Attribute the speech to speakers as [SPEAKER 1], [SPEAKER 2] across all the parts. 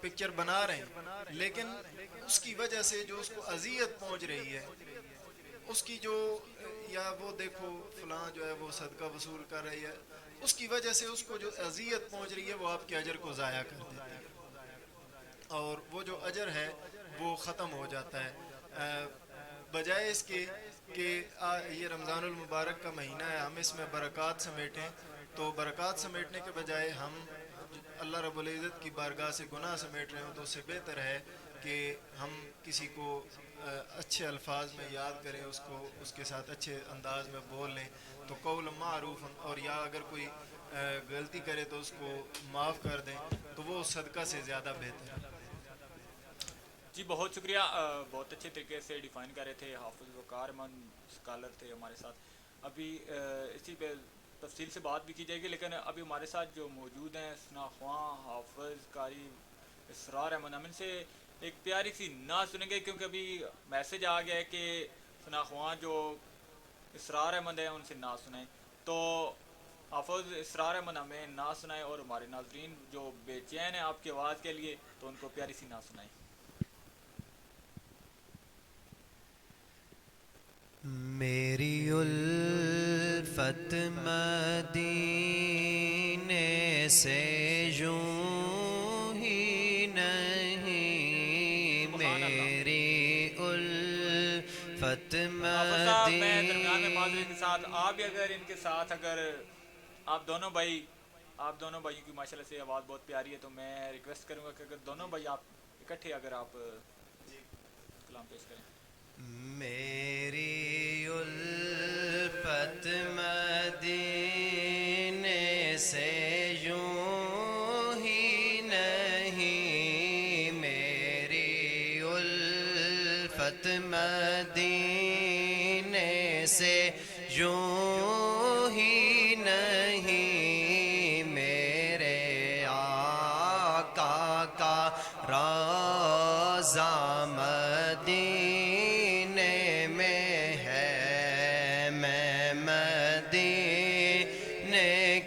[SPEAKER 1] Picture بنا رہے ہیں، لیکن اس کی وجہ سے جو اس کو اذیت پہنچ رہی ہے، اس کی جو یا وہ دیکھو فلاں جو ہے وہ صدقہ وصول کر رہی ہے، اس کی وجہ سے اس کو جو اذیت پہنچ رہی ہے وہ آپ کے اجر کو ضائع کر دیتی ہے، اور وہ جو اجر ہے وہ ختم ہو جاتا ہے۔ بجائے اس کے کہ یہ رمضان المبارک کا مہینہ ہے، ہم اس میں برکات سمیٹیں، تو برکات سمیٹنے کے بجائے ہم اللہ رب العزت کی بارگاہ سے گناہ سمیٹ رہے ہوں، تو اس سے بہتر ہے کہ ہم کسی کو اچھے الفاظ میں یاد کریں، اس کو اس کے ساتھ اچھے انداز میں بول لیں، تو قول معروف، اور یا اگر کوئی غلطی کرے تو اس کو معاف کر دیں، تو وہ صدقہ سے زیادہ بہتر ہے۔
[SPEAKER 2] جی بہت شکریہ، بہت اچھے طریقے سے ڈیفائن کر رہے تھے، حافظ وقار مند اسکالر تھے ہمارے ساتھ۔ ابھی اسی پہ تفصیل سے بات بھی کی جائے گی، لیکن ابھی ہمارے ساتھ جو موجود ہیں ثنا خواں، حافظ قاری اسرار احمد، ہم ان سے ایک پیاری سی نعت سنیں گے، کیونکہ ابھی میسج آ گیا ہے کہ ثنا خواں جو اسرار احمد ہے ان سے نعت سنائیں، تو حافظ اسرار احمد ہمیں نعت سنائیں، اور ہمارے ناظرین جو بے چین ہیں آپ کی آواز کے لیے، تو ان کو پیاری سی نعت سنائیں۔
[SPEAKER 3] میری الفت مدینے سے یوں ہی نہیں، میری الفت
[SPEAKER 2] حافظ صاحب میں درمیان میں معذرت کے ساتھ آپ بھی اگر ان کے ساتھ اگر آپ دونوں بھائیوں کی ماشاءاللہ سے آواز بہت پیاری ہے، تو میں ریکویسٹ کروں گا کہ اگر دونوں بھائی آپ اکٹھے اگر آپ کلام پیش کریں۔
[SPEAKER 3] میری الفت مدینے سے یوں ہی نہیں، میری الفت مدینے سے یوں ہی نہیں، میرے آقا کا روضہ مدینے میں ہے، میں مدینے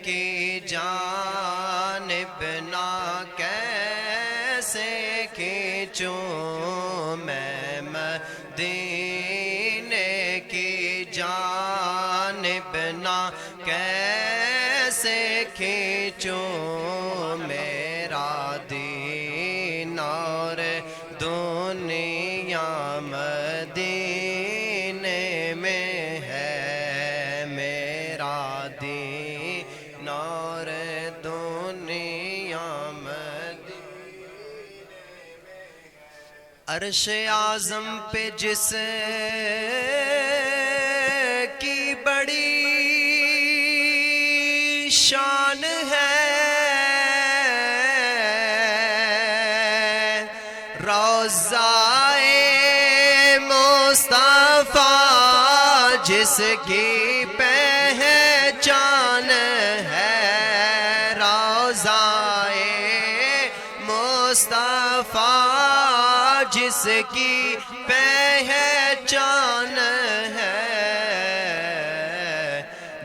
[SPEAKER 3] کی جانب نہ کیسے کھینچوں، میں مدینے کی جانب نہ کیسے کھینچوں، میرا دین اور دنیا مدینے میں ہے، میرا دین اور دنیا مدینے میں ہے، عرش اعظم پہ جس کی بڑی شان ہے، روضہ مصطفیٰ جس کی پہچان ہے، روضہ مصطفیٰ جس کی پہچان ہے،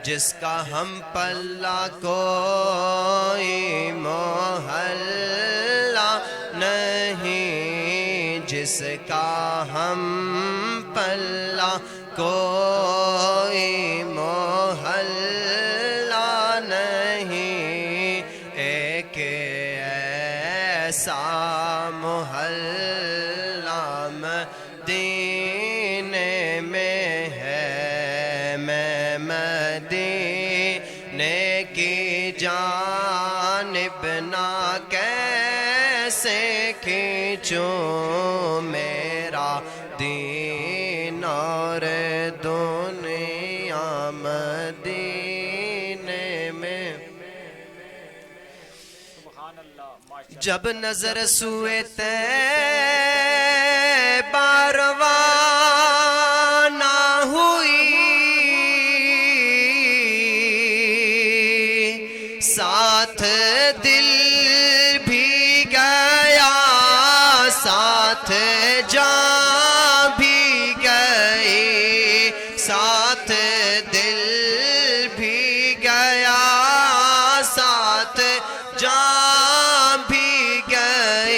[SPEAKER 3] جس کا ہم پلہ کوئی محلہ نہیں، جس کا ہم پلہ کوئی محلہ نہیں، ایک ایسا محلہ مدینے میں ہے، میں مدینے کی جانب نہ کیسے کھینچوں، میرا دین اور دنیا مدینے میں،
[SPEAKER 2] سبحان اللہ، ماشاءاللہ۔
[SPEAKER 3] جب نظر سوئے طیبہ روانہ ہوئی، ساتھ دل بھی گیا، ساتھ جان بھی گئی، ساتھ دل بھی گیا، ساتھ جان بھی گئی،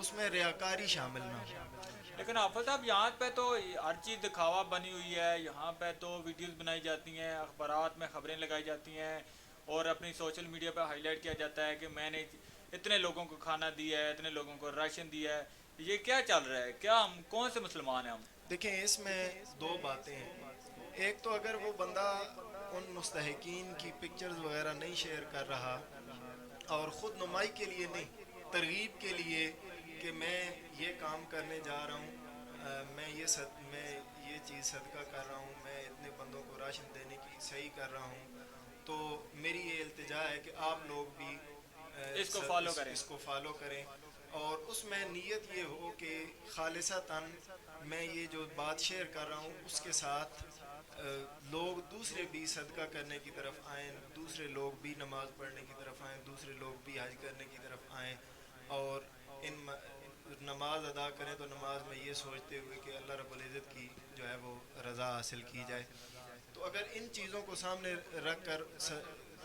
[SPEAKER 1] اس میں ریاکاری شامل نہ ہو۔
[SPEAKER 2] لیکن حافظ صاحب یہاں پہ تو ہر چیز دکھاوا بنی ہوئی ہے، یہاں پہ تو ویڈیوز بنائی جاتی ہیں، اخبارات میں خبریں لگائی جاتی ہیں اور اپنی سوشل میڈیا پہ ہائی لائٹ کیا جاتا ہے کہ میں نے اتنے لوگوں کو کھانا دیا ہے، اتنے لوگوں کو راشن دیا ہے۔ یہ کیا چل رہا ہے؟ کیا ہم کون سے مسلمان ہیں ہم؟
[SPEAKER 1] دیکھیں اس میں دو باتیں ہیں، ایک تو اگر وہ بندہ ان مستحقین کی پکچرز وغیرہ نہیں شیئر کر رہا اور خود نمائی کے لیے نہیں، ترغیب کے لیے کہ میں یہ کام کرنے جا رہا ہوں، میں یہ چیز صدقہ کر رہا ہوں، میں اتنے بندوں کو راشن دینے کی صحیح کر رہا ہوں، تو میری یہ التجا ہے کہ آپ لوگ بھی
[SPEAKER 2] اس کو فالو کریں۔
[SPEAKER 1] اس کو فالو کریں، اور اس میں نیت یہ ہو کہ خالصتاً میں یہ جو بات شیئر کر رہا ہوں اس کے ساتھ لوگ دوسرے بھی صدقہ کرنے کی طرف آئیں، دوسرے لوگ بھی نماز پڑھنے کی طرف آئیں، دوسرے لوگ بھی حج کرنے کی طرف آئیں، اور ان نماز ادا کریں تو نماز میں یہ سوچتے ہوئے کہ اللہ رب العزت کی جو ہے وہ رضا حاصل کی جائے۔ تو اگر ان چیزوں کو سامنے رکھ کر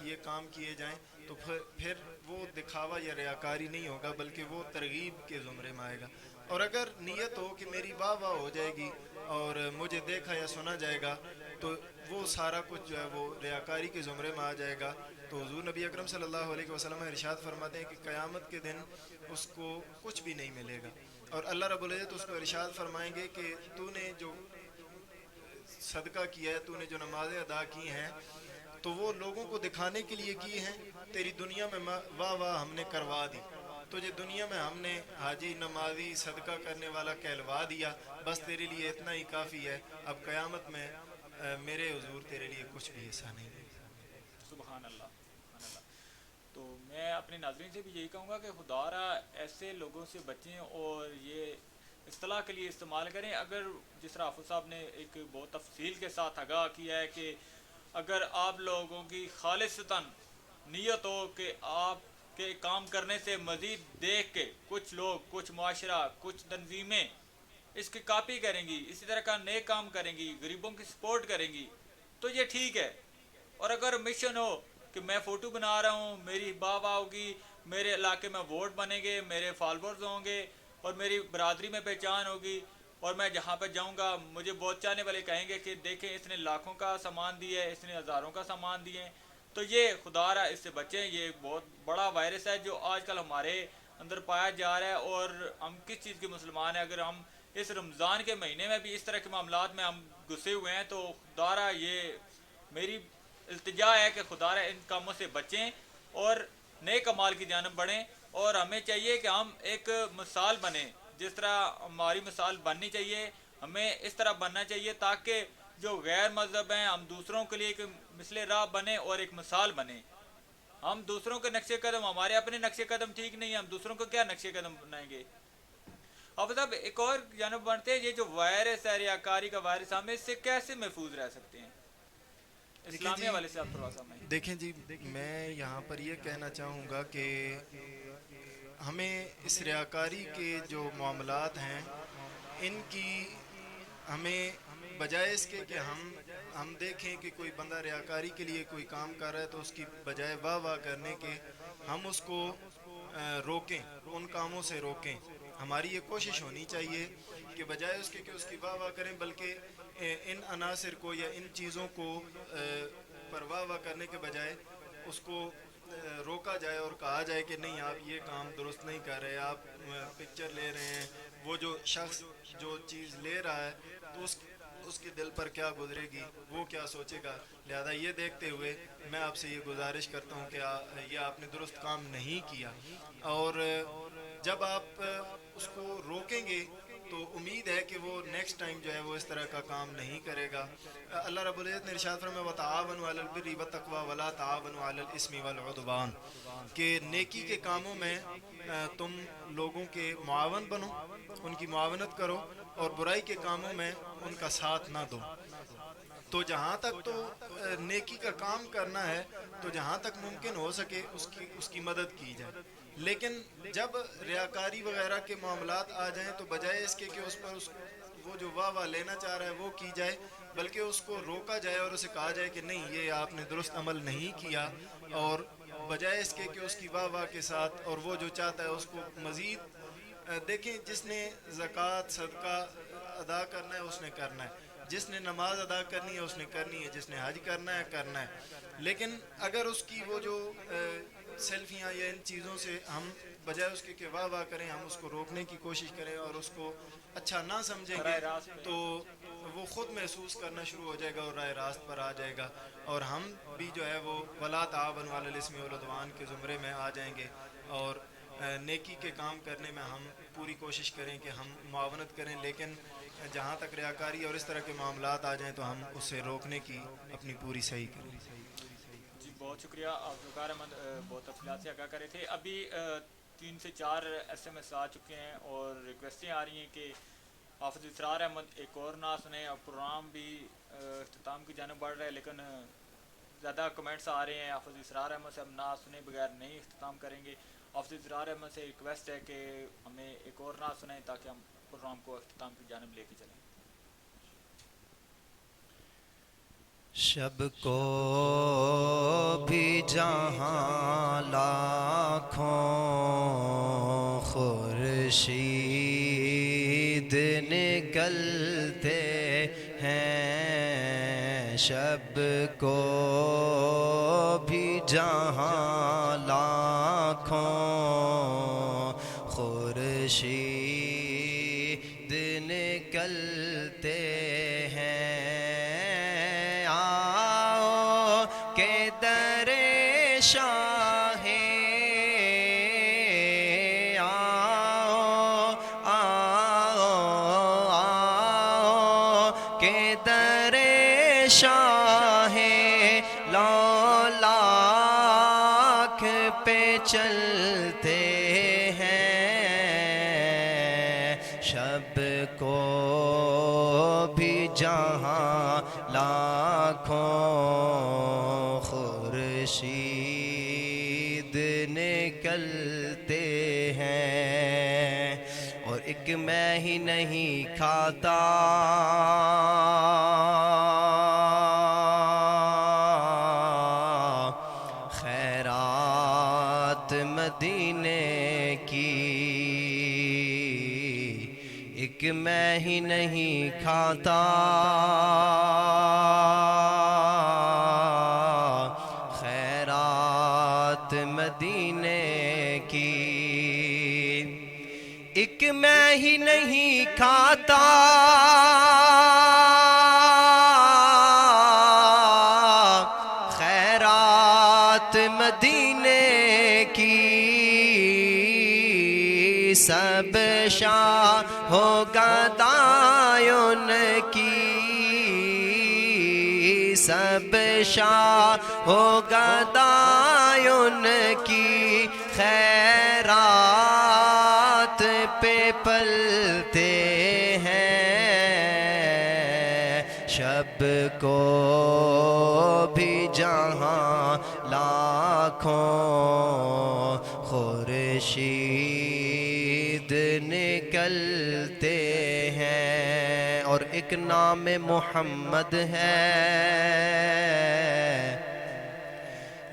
[SPEAKER 1] یہ کام کیے جائیں تو پھر وہ دکھاوا یا ریاکاری نہیں ہوگا، بلکہ وہ ترغیب کے زمرے میں آئے گا۔ اور اگر نیت ہو کہ میری واہ واہ ہو جائے گی اور مجھے دیکھا یا سنا جائے گا تو وہ سارا کچھ جو ہے وہ ریاکاری کے زمرے میں آ جائے گا۔ تو حضور نبی اکرم صلی اللہ علیہ وسلم ارشاد فرماتے ہیں کہ قیامت کے دن اس کو کچھ بھی نہیں ملے گا، اور اللہ رب العزت اس کو ارشاد فرمائیں گے کہ تو نے جو صدقہ کیا ہے، تو نے جو نمازیں ادا کی ہیں، تو وہ لوگوں کو دکھانے کے لیے کی ہیں، تیری دنیا میں واہ واہ ہم نے کروا دی، تجھے دنیا میں ہم نے حاجی نمازی صدقہ کرنے والا کہلوا دیا، بس تیرے لیے اتنا ہی کافی ہے، اب قیامت میں میرے حضور تیرے لیے کچھ بھی ایسا نہیں ہے۔
[SPEAKER 2] سبحان اللہ، سبحان اللہ۔ تو میں اپنے ناظرین سے بھی یہی کہوں گا کہ خدا را ایسے لوگوں سے بچیں اور یہ اصطلاح کے لیے استعمال کریں۔ اگر جس طرح حافظ صاحب نے ایک بہت تفصیل کے ساتھ آگاہ کیا ہے کہ اگر آپ لوگوں کی خالصتاً نیت ہو کہ آپ کے کام کرنے سے مزید دیکھ کے کچھ لوگ، کچھ معاشرہ، کچھ تنظیمیں اس کی کاپی کریں گی، اسی طرح کا نیک کام کریں گی، غریبوں کی سپورٹ کریں گی، تو یہ ٹھیک ہے۔ اور اگر مشن ہو کہ میں فوٹو بنا رہا ہوں، میری واہ واہ ہوگی، میرے علاقے میں ووٹ بنیں گے، میرے فالوورز ہوں گے اور میری برادری میں پہچان ہوگی، اور میں جہاں پہ جاؤں گا مجھے بہت چاہنے والے کہیں گے کہ دیکھیں اس نے لاکھوں کا سامان دیا ہے، اس نے ہزاروں کا سامان دیے ہیں، تو یہ خدا را اس سے بچیں۔ یہ ایک بہت بڑا وائرس ہے جو آج کل ہمارے اندر پایا جا رہا ہے، اور ہم کس چیز کے مسلمان ہیں اگر ہم اس رمضان کے مہینے میں بھی اس طرح کے معاملات میں ہم گھسے ہوئے ہیں؟ تو خدا را یہ میری التجا ہے کہ خدا را ان کاموں سے بچیں اور نیک اعمال کی جانب بڑھیں، اور ہمیں چاہیے کہ ہم ایک مثال بنیں، جس طرح ہماری مثال بننی چاہیے، ہمیں اس طرح بننا چاہیے تاکہ جو غیر مذہب ہیں ہم دوسروں کے لیے ایک مثل راہ بنیں اور ایک مثال بنیں۔ ہم دوسروں کے نقش قدم، ہمارے اپنے نقش قدم ٹھیک نہیں ہیں، ہم دوسروں کو کیا نقش قدم بنائیں گے؟ اب صاحب ایک اور جانب بڑھتے ہیں، یہ جو وائرس ہے ریاکاری کا وائرس، ہم اس سے کیسے محفوظ رہ سکتے ہیں اسلامی حوالے سے؟ آپ تھوڑا سا میں
[SPEAKER 1] دیکھیں جی، میں یہاں پر یہ کہنا چاہوں گا کہ ہمیں اس ریاکاری کے جو معاملات ہیں ان کی ہمیں بجائے اس کے کہ ہم دیکھیں کہ کوئی بندہ ریاکاری کے لیے کوئی کام کر رہا ہے تو اس کی بجائے واہ واہ کرنے کے ہم اس کو روکیں، ان کاموں سے روکیں۔ ہماری یہ کوشش ہونی چاہیے کہ بجائے اس کے کہ اس کی واہ واہ کریں، بلکہ ان عناصر کو یا ان چیزوں کو پر واہ واہ کرنے کے بجائے اس کو روکا جائے اور کہا جائے کہ نہیں، آپ یہ کام درست نہیں کر رہے، آپ پکچر لے رہے ہیں، وہ جو شخص جو چیز لے رہا ہے تو اس کے دل پر کیا گزرے گی، وہ کیا سوچے گا۔ لہذا یہ دیکھتے ہوئے میں آپ سے یہ گزارش کرتا ہوں کہ یہ آپ نے درست کام نہیں کیا، اور جب آپ اس کو روکیں گے تو امید ہے کہ وہ نیکسٹ ٹائم جو ہے وہ اس طرح کا کام نہیں کرے گا۔ اللہ رب العزت نے ارشاد فرمایا وَتَعَاوَنُوا عَلَى الْبِرِّ وَالتَّقْوَىٰ وَلَا تَعَاوَنُوا عَلَى الْإِثْمِ وَالْعُدْوَانِ، کہ نیکی کے کاموں میں تم لوگوں کے معاون بنو، ان کی معاونت کرو، اور برائی کے کاموں میں ان کا ساتھ نہ دو۔ تو جہاں تک تو نیکی کا کام کرنا ہے تو جہاں تک ممکن ہو سکے اس کی مدد کی جائے، لیکن جب ریاکاری وغیرہ کے معاملات آ جائیں تو بجائے اس کے کہ اس پر وہ جو واہ واہ لینا چاہ رہا ہے وہ کی جائے، بلکہ اس کو روکا جائے اور اسے کہا جائے کہ نہیں، یہ آپ نے درست عمل نہیں کیا، اور بجائے اس کے کہ اس کی واہ واہ کے ساتھ اور وہ جو چاہتا ہے اس کو مزید دیکھیں جس نے زکوٰۃ صدقہ ادا کرنا ہے اس نے کرنا ہے، جس نے نماز ادا کرنی ہے اس نے کرنی ہے، جس نے حج کرنا ہے، لیکن اگر اس کی وہ جو سیلفیاں یا ان چیزوں سے ہم بجائے اس کے کہ واہ واہ کریں، ہم اس کو روکنے کی کوشش کریں اور اس کو اچھا نہ سمجھیں
[SPEAKER 2] براہ
[SPEAKER 1] گے
[SPEAKER 2] راست پہ
[SPEAKER 1] تو وہ خود محسوس کرنا شروع ہو جائے گا اور راہ راست پر آ جائے گا، اور ہم بھی جو ہے وہ ولا تعاونوا علی الاثم والعدوان کے زمرے میں آ جائیں گے، اور نیکی کے کام کرنے میں ہم پوری کوشش کریں کہ ہم معاونت کریں، لیکن جہاں تک ریاکاری اور اس طرح کے معاملات آ جائیں تو ہم اسے روکنے کی اپنی پوری صحیح کریں۔
[SPEAKER 2] جی بہت شکریہ، آپ ذوالفقار احمد بہت تفصیلات سے آگاہ کرے تھے۔ ابھی 3 سے 4 ایس ایم ایس آ چکے ہیں اور ریکویسٹیں آ رہی ہیں کہ حافظ اسرار احمد ایک اور نعت سنیں، اور پروگرام بھی اختتام کی جانب بڑھ رہا ہے، لیکن زیادہ کمنٹس آ رہے ہیں حافظ اسرار احمد سے ہم نعت سنے بغیر نہیں اختتام کریں گے۔ حافظ اسرار احمد سے ریکویسٹ ہے کہ ہمیں ایک اور نعت سنیں تاکہ ہم پروگرام کو اختتام کی جانب لے کے چلیں۔
[SPEAKER 3] شب کو بھی جہاں لاکھوں خورشید نکلتے ہیں، شب کو بھی جہاں لاکھوں خورشید نکلتے ہیں، کہ در شاہ آؤ کہ در شاہ لولاک پہ چلتے ہیں، شب کو بھی جہاں لاکھوں خورشید نکلتے ہیں، اور ایک میں ہی نہیں کھاتا خیرات مدینے کی، ایک میں ہی نہیں کھاتا خیرات مدینے کی، ایک میں ہی نہیں کھاتا خیرات مدینے کی، سب شاہ ہو گدایوں کی، سب شاہ ہو گدایوں کی، خیرات پہ پلتے ہیں، شب کو بھی جہاں لاکھوں خورشید نکلتے ہیں، اور ایک نام محمد ہے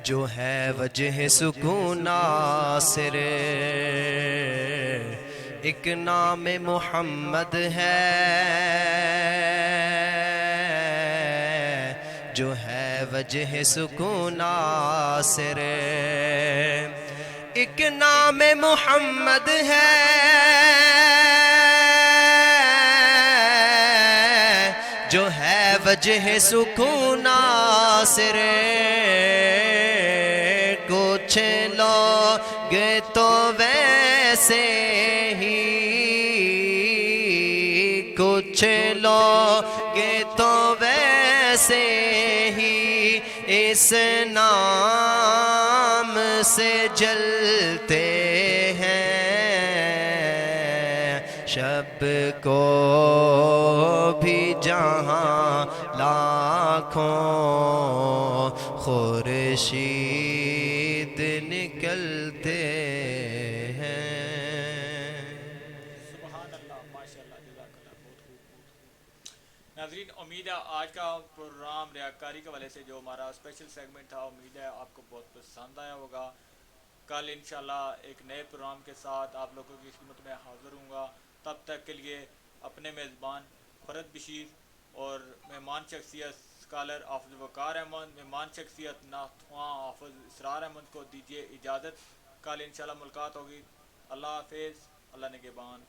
[SPEAKER 3] جو ہے وجہ سکون ناصر، ایک نام محمد ہے جو ہے وجہ سکون ناصر، ایک نام محمد ہے جو ہے وجہ سکون ناصر، کچھ لوگ تو ویسے ہی، کچھ لوگ تو ویسے ہی اس نام سے جلتے ہیں، شب کو بھی جہاں لاکھوں خورشید نکلتے ہیں۔
[SPEAKER 2] سبحان اللہ، ماشاء اللہ، جزاک اللہ، بہت خوب، بہت خوب۔ ناظرین، امید ہے آج کا پروگرام ریاکاری کے حوالے سے جو ہمارا اسپیشل سیگمنٹ تھا، امید ہے آپ کو بہت پسند آیا ہوگا۔ کل انشاءاللہ ایک نئے پروگرام کے ساتھ آپ لوگوں کی خدمت میں حاضر ہوں گا. تب تک کے لیے اپنے میزبان فرد بشیر اور مہمان شخصیت اسکالر حافظ وقار احمد، مہمان شخصیت نعت خواں حافظ اسرار احمد کو دیجیے اجازت. کل انشاءاللہ ملاقات ہوگی. اللہ حافظ. اللہ نگہبان.